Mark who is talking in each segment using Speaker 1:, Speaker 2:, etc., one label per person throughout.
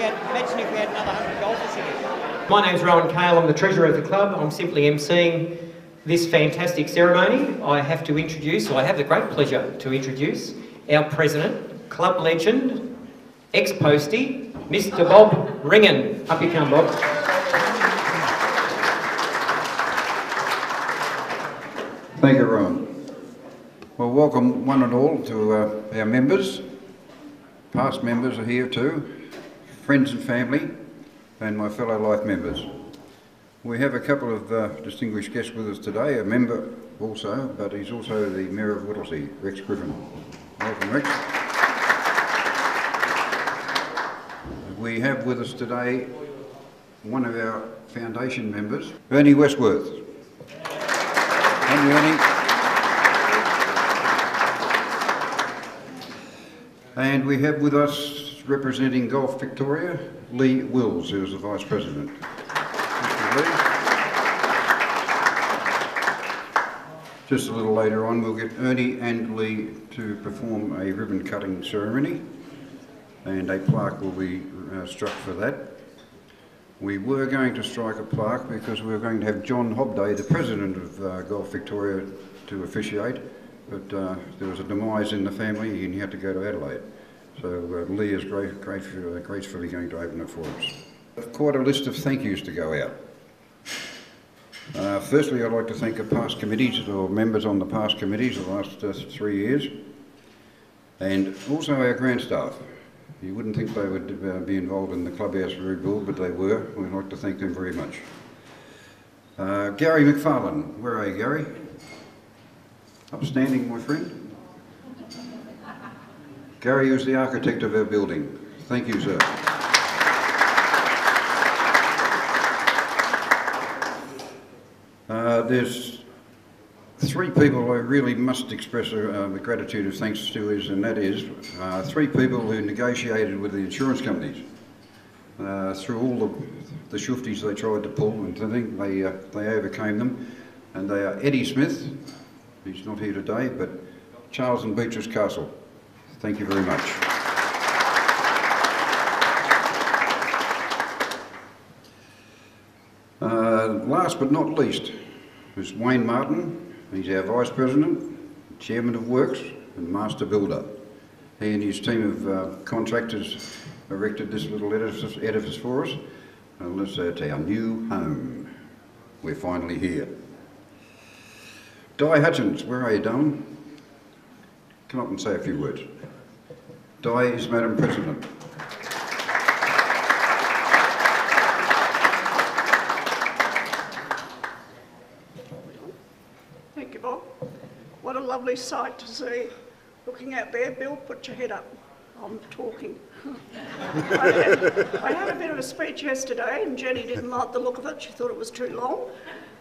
Speaker 1: imagine if we had another 100 golfers here. My name's Rowan Cale, I'm the treasurer of the club. I'm simply emceeing this fantastic ceremony. I have to introduce, or I have the great pleasure to introduce, our president, club legend, ex-postie, Mr. Bob Ringen. Up you come, Bob.
Speaker 2: Thank you, Rowan. Well, welcome one and all to our members. Past members are here too, friends and family, and my fellow life members. We have a couple of distinguished guests with us today, a member also, but he's also the Mayor of Whittlesea, Rex Griffin. Welcome, Rex. We have with us today one of our foundation members, Ernie Westworth. And Ernie. And we have with us, representing Golf Victoria, Lee Wills, who is the Vice President. Mr. Lee. Just a little later on, we'll get Ernie and Lee to perform a ribbon cutting ceremony, and a plaque will be struck for that. We were going to strike a plaque because we were going to have John Hobday, the President of Golf Victoria, to officiate, but there was a demise in the family and he had to go to Adelaide. So Lee is gracefully going to open it for us. Quite a list of thank yous to go out. Firstly, I'd like to thank the past committees, or members on the past committees the last 3 years, and also our grant staff. You wouldn't think they would be involved in the clubhouse rebuild, but they were. We'd like to thank them very much. Gary McFarlane, where are you, Gary? Upstanding, my friend. Gary is the architect of our building. Thank you, sir. There's 3 people I really must express a gratitude of thanks to, and that is 3 people who negotiated with the insurance companies through all the shufties they tried to pull, and I think they overcame them. And they are Eddie Smith, he's not here today, but Charles and Beatrice Castle. Thank you very much. Last but not least is Wayne Martin. He's our Vice President, Chairman of Works and Master Builder. He and his team of contractors erected this little edifice for us. And it's our new home. We're finally here. Di Hutchins, where are you, darling? Come up and say a few words. Di is Madam President.
Speaker 3: Thank you, Bob. What a lovely sight to see. Looking out there, Bill, put your head up. I'm talking. I had a bit of a speech yesterday and Jenny didn't like the look of it. She thought it was too long.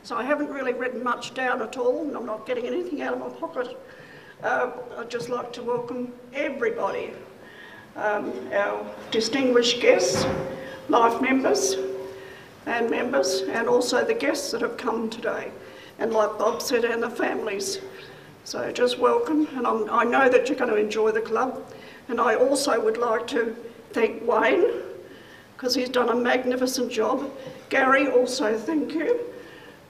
Speaker 3: So I haven't really written much down at all, and I'm not getting anything out of my pocket. I'd just like to welcome everybody, our distinguished guests, life members, and also the guests that have come today. And like Bob said, and the families. So just welcome, and I know that you're going to enjoy the club. And I also would like to thank Wayne, because he's done a magnificent job. Gary, also thank you.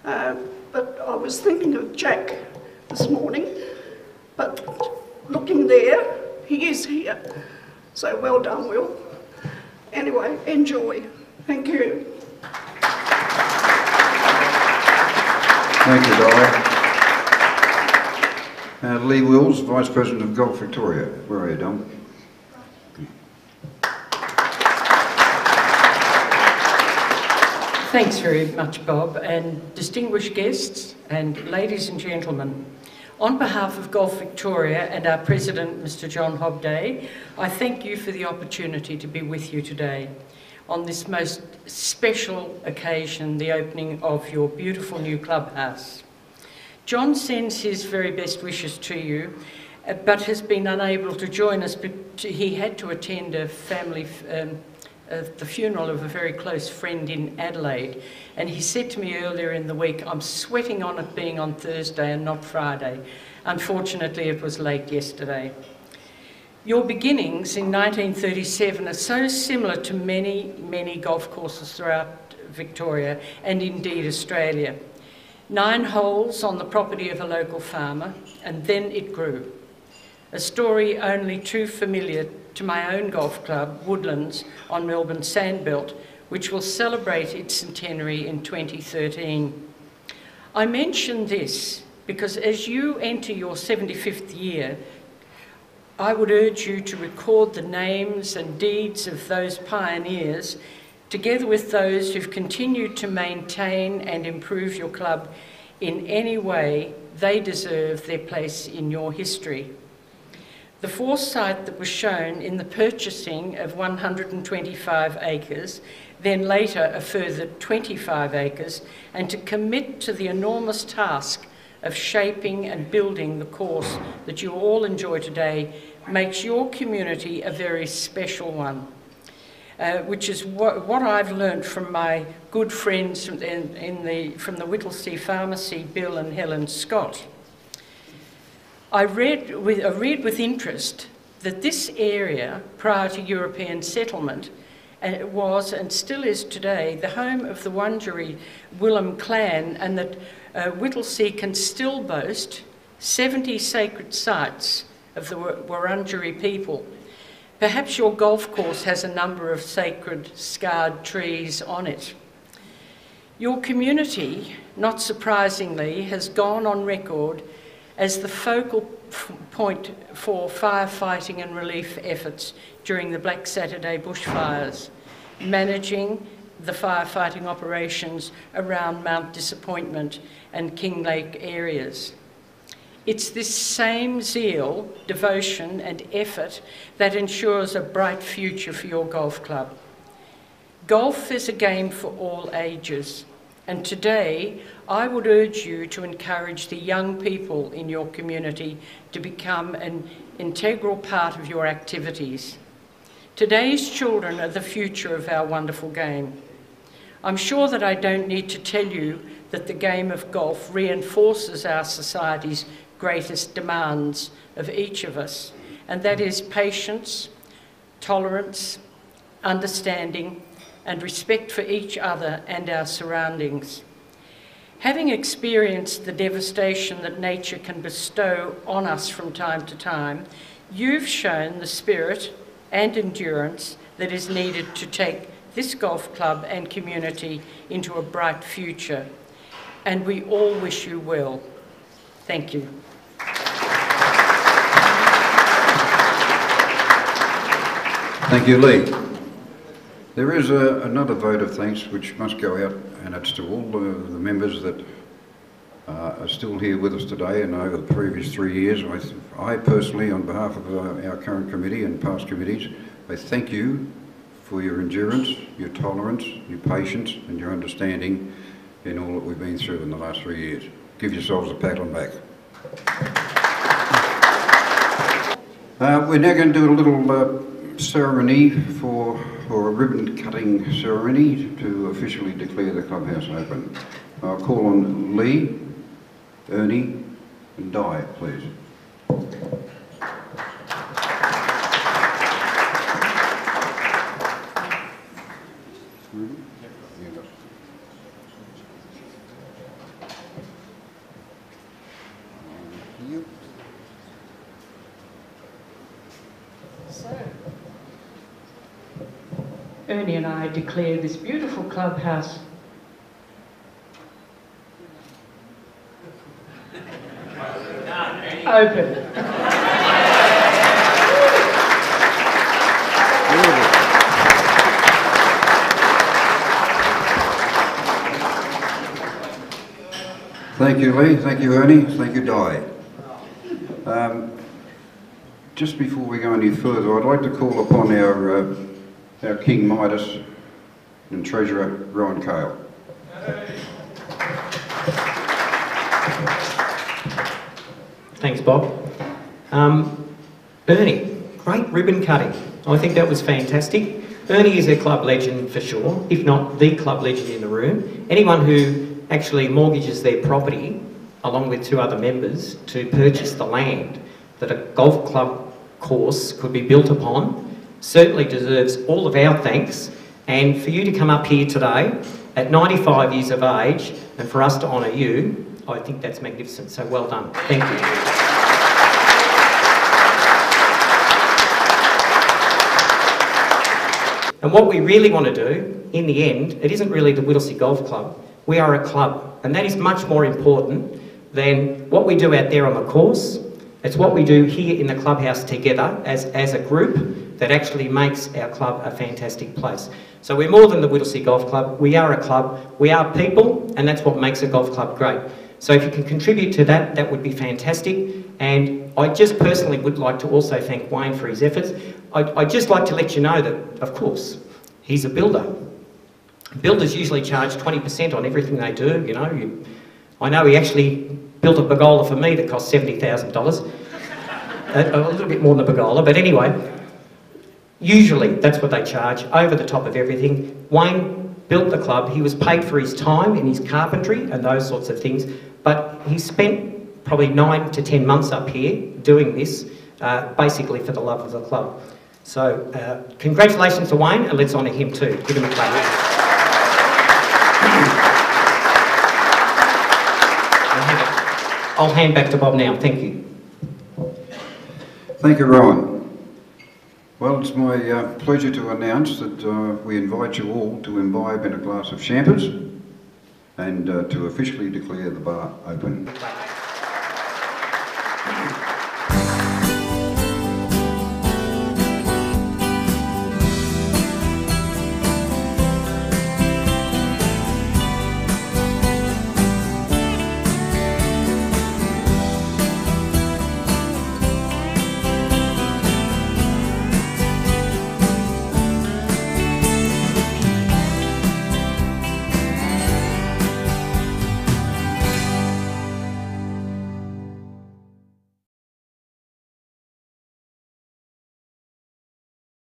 Speaker 3: But I was thinking of Jack this morning, but looking there, he is here. So well done, Will. Anyway, enjoy. Thank you.
Speaker 2: Thank you, Di. Lee Wills, Vice President of Golf Victoria. Where are you, Dom?
Speaker 4: Thanks very much, Bob, and distinguished guests and ladies and gentlemen. On behalf of Golf Victoria and our President, Mr. John Hobday, I thank you for the opportunity to be with you today on this most special occasion, the opening of your beautiful new clubhouse. John sends his very best wishes to you, but has been unable to join us. He had to attend a family the funeral of a very close friend in Adelaide, and he said to me earlier in the week, I'm sweating on it being on Thursday and not Friday. Unfortunately, it was late yesterday. Your beginnings in 1937 are so similar to many, many golf courses throughout Victoria and indeed Australia. 9 holes on the property of a local farmer, and then it grew. A story only too familiar to my own golf club, Woodlands, on Melbourne's Sandbelt, which will celebrate its centenary in 2013. I mention this because as you enter your 75th year, I would urge you to record the names and deeds of those pioneers, together with those who've continued to maintain and improve your club in any way they deserve their place in your history. The foresight that was shown in the purchasing of 125 acres, then later a further 25 acres, and to commit to the enormous task of shaping and building the course that you all enjoy today makes your community a very special one, which is what I've learnt from my good friends from the Whittlesea pharmacy, Bill and Helen Scott. I read with interest that this area, prior to European settlement, was and still is today the home of the Wurundjeri Willem clan, and that Whittlesea can still boast 70 sacred sites of the Wurundjeri people. Perhaps your golf course has a number of sacred scarred trees on it. Your community, not surprisingly, has gone on record as the focal point for firefighting and relief efforts during the Black Saturday bushfires, managing the firefighting operations around Mount Disappointment and Kinglake areas. It's this same zeal, devotion and effort that ensures a bright future for your golf club. Golf is a game for all ages, and today I would urge you to encourage the young people in your community to become an integral part of your activities. Today's children are the future of our wonderful game. I'm sure that I don't need to tell you that the game of golf reinforces our society's greatest demands of each of us, and that is patience, tolerance, understanding, and respect for each other and our surroundings. Having experienced the devastation that nature can bestow on us from time to time, you've shown the spirit and endurance that is needed to take this golf club and community into a bright future. And we all wish you well. Thank you.
Speaker 2: Thank you, Lee. There is another vote of thanks which must go out, and it's to all the members that are still here with us today and over the previous 3 years. I personally, on behalf of our current committee and past committees, I thank you for your endurance, your tolerance, your patience and your understanding in all that we've been through in the last 3 years. Give yourselves a pat on the back. We're now going to do a little ceremony for a ribbon cutting ceremony to officially declare the clubhouse open. I'll call on Lee, Ernie and Di, please.
Speaker 4: Ernie and I declare this beautiful clubhouse open.
Speaker 2: Thank you, Lee. Thank you, Ernie. Thank you, Di. Just before we go any further, I'd like to call upon our King Midas and Treasurer, Rowan Cale.
Speaker 1: Thanks, Bob. Ernie, great ribbon cutting. I think that was fantastic. Ernie is a club legend for sure, if not the club legend in the room. Anyone who actually mortgages their property, along with 2 other members, to purchase the land that a golf club course could be built upon certainly deserves all of our thanks, and for you to come up here today at 95 years of age and for us to honour you, I think that's magnificent, so well done. Thank you. And what we really want to do, in the end, it isn't really the Whittlesea Golf Club. We are a club, and that is much more important than what we do out there on the course. It's what we do here in the clubhouse together as a group that actually makes our club a fantastic place. So we're more than the Whittlesea Golf Club. We are a club, we are people, and that's what makes a golf club great. So if you can contribute to that, that would be fantastic. And I just personally would like to also thank Wayne for his efforts. I'd just like to let you know that, of course, he's a builder. Builders usually charge 20% on everything they do, you know. I know he actually built a pergola for me that cost $70,000. A little bit more than a pergola, but anyway, usually that's what they charge, over the top of everything. Wayne built the club. He was paid for his time in his carpentry and those sorts of things, but he spent probably 9 to 10 months up here doing this, basically for the love of the club. So congratulations to Wayne, and let's honour him too. Give him a clap. I'll hand back to Bob now. Thank you.
Speaker 2: Thank you, Rowan. Well, it's my pleasure to announce that we invite you all to imbibe in a glass of champers and to officially declare the bar open.